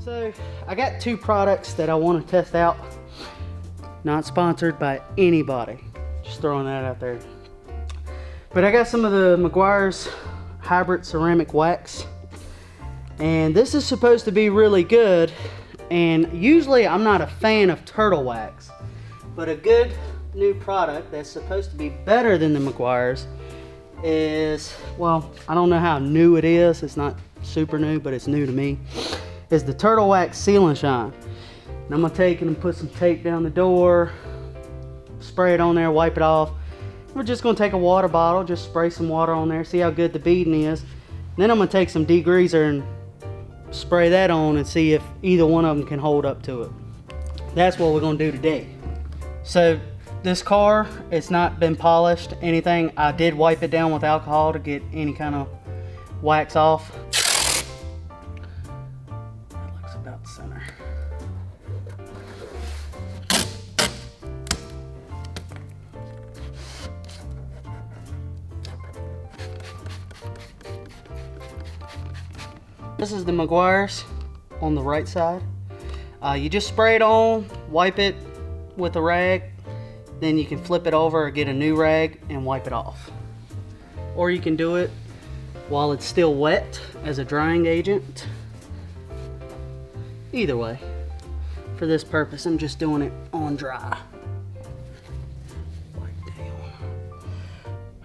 So I got two products that I want to test out. Not sponsored by anybody. Just throwing that out there. But I got some of the Meguiar's hybrid ceramic wax. And this is supposed to be really good. And usually I'm not a fan of turtle wax. But a good new product that's supposed to be better than the Meguiar's is, well, I don't know how new it is. It's not super new, but it's new to me. Is the Turtle Wax Seal and Shine. And I'm gonna take it and put some tape down the door, spray it on there, wipe it off. We're just gonna take a water bottle, just spray some water on there, see how good the beading is. And then I'm gonna take some degreaser and spray that on and see if either one of them can hold up to it. That's what we're gonna do today. So this car, it's not been polished, anything. I did wipe it down with alcohol to get any kind of wax off. That looks about center. This is the Meguiar's on the right side. You just spray it on, wipe it with a rag, then you can flip it over or get a new rag and wipe it off. Or you can do it while it's still wet as a drying agent. Either way, for this purpose, I'm just doing it on dry. Wipe down.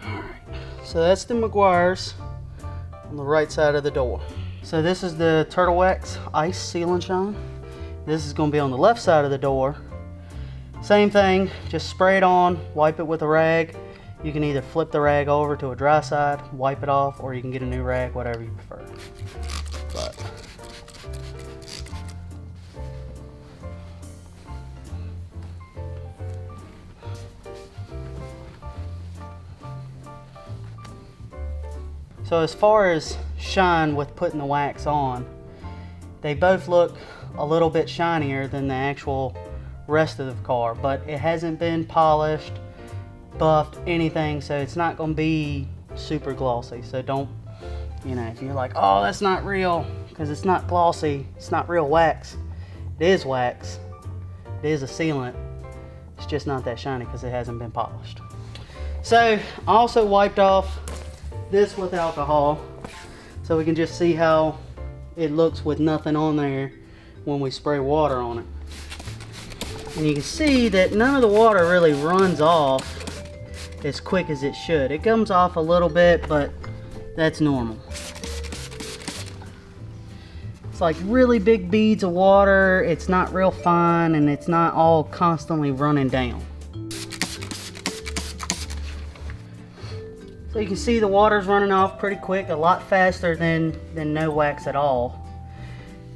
Alright, so that's the Meguiar's on the right side of the door. So this is the Turtle Wax Ice Seal and Shine. This is going to be on the left side of the door. Same thing, just spray it on, wipe it with a rag. You can either flip the rag over to a dry side, wipe it off, or you can get a new rag, whatever you prefer. But so as far as shine with putting the wax on, they both look a little bit shinier than the actual rest of the car, but it hasn't been polished, buffed, anything, so it's not going to be super glossy. So don't, you know, if you're like, oh, that's not real because it's not glossy, it's not real wax. It is wax, it is a sealant, it's just not that shiny because it hasn't been polished. So I also wiped off this with alcohol so we can just see how it looks with nothing on there when we spray water on it. And you can see that none of the water really runs off as quick as it should. It comes off a little bit, but that's normal. It's like really big beads of water. It's not real fine and it's not all constantly running down. So you can see the water's running off pretty quick, a lot faster than no wax at all.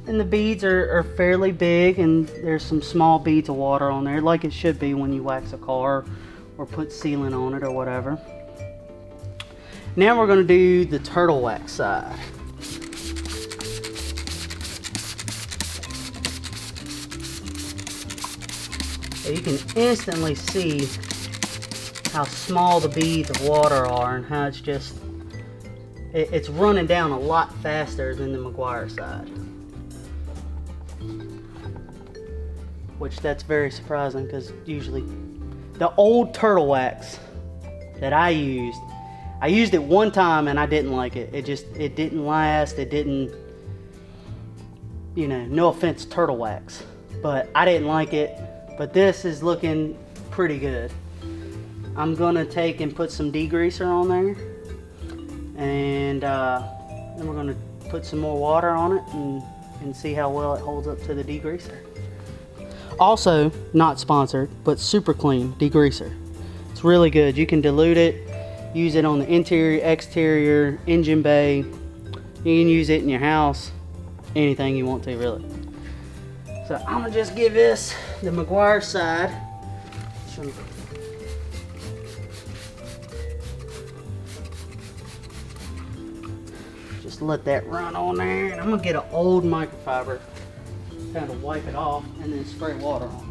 And the beads are fairly big, and there's some small beads of water on there, like it should be when you wax a car or put sealant on it or whatever. Now we're going to do the turtle wax side. So you can instantly see how small the beads of water are and how it's just, it's running down a lot faster than the Meguiar side. Which that's very surprising because usually the old turtle wax that I used it one time and I didn't like it. It didn't last. It didn't, you know, no offense, turtle wax, but I didn't like it. But this is looking pretty good. I'm gonna take and put some degreaser on there, and then we're gonna put some more water on it and see how well it holds up to the degreaser. Also, not sponsored, but super clean degreaser. It's really good. You can dilute it, use it on the interior, exterior, engine bay. You can use it in your house, anything you want to, really. So I'm gonna just give this the Meguiar side. Just let that run on there, and I'm gonna get an old microfiber, kind of wipe it off, and then spray water on it.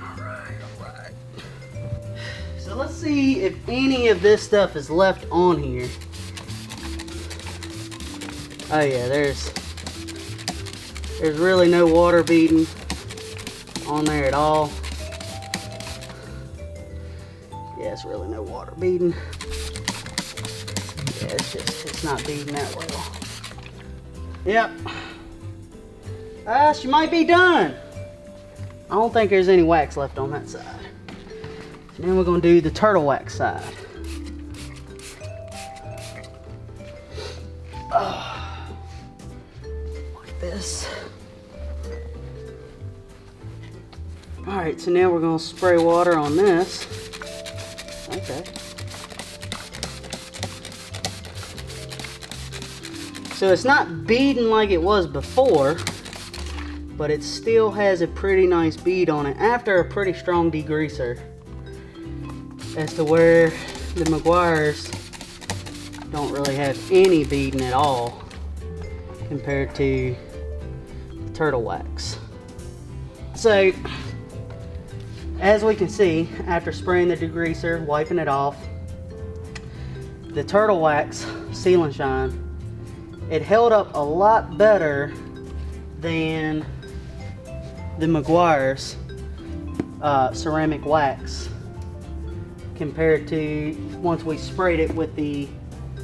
Alright. So So let's see if any of this stuff is left on here. Oh yeah, there's really no water beading on there at all. Yeah, it's really no water beading. Yeah, it's not beading that well. Yep. She might be done. I don't think there's any wax left on that side. So then we're gonna do the turtle wax side. Like this. All right, so now we're gonna spray water on this. Okay. So it's not beading like it was before, but it still has a pretty nice bead on it after a pretty strong degreaser, as to where the Meguiars don't really have any beading at all compared to the turtle wax. So as we can see, after spraying the degreaser, wiping it off, the turtle wax Seal and Shine, it held up a lot better than the Meguiar's ceramic wax compared to once we sprayed it with the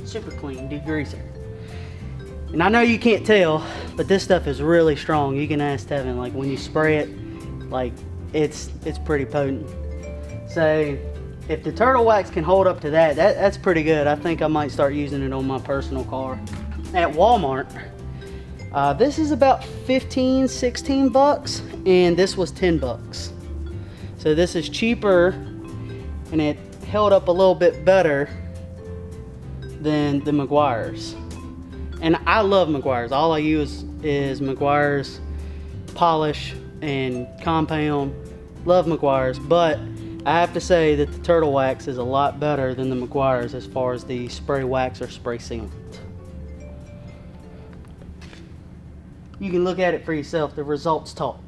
Super Clean degreaser. And I know you can't tell, but this stuff is really strong. You can ask Tevin, like when you spray it, like it's pretty potent. So if the turtle wax can hold up to that's pretty good. I think I might start using it on my personal car. At Walmart, this is about 15, 16 bucks, and this was 10 bucks. So this is cheaper, and it held up a little bit better than the Meguiar's. And I love Meguiar's. All I use is Meguiar's polish and compound. Love Meguiar's, but I have to say that the turtle wax is a lot better than the Meguiar's as far as the spray wax or spray sealant. You can look at it for yourself. The results talk.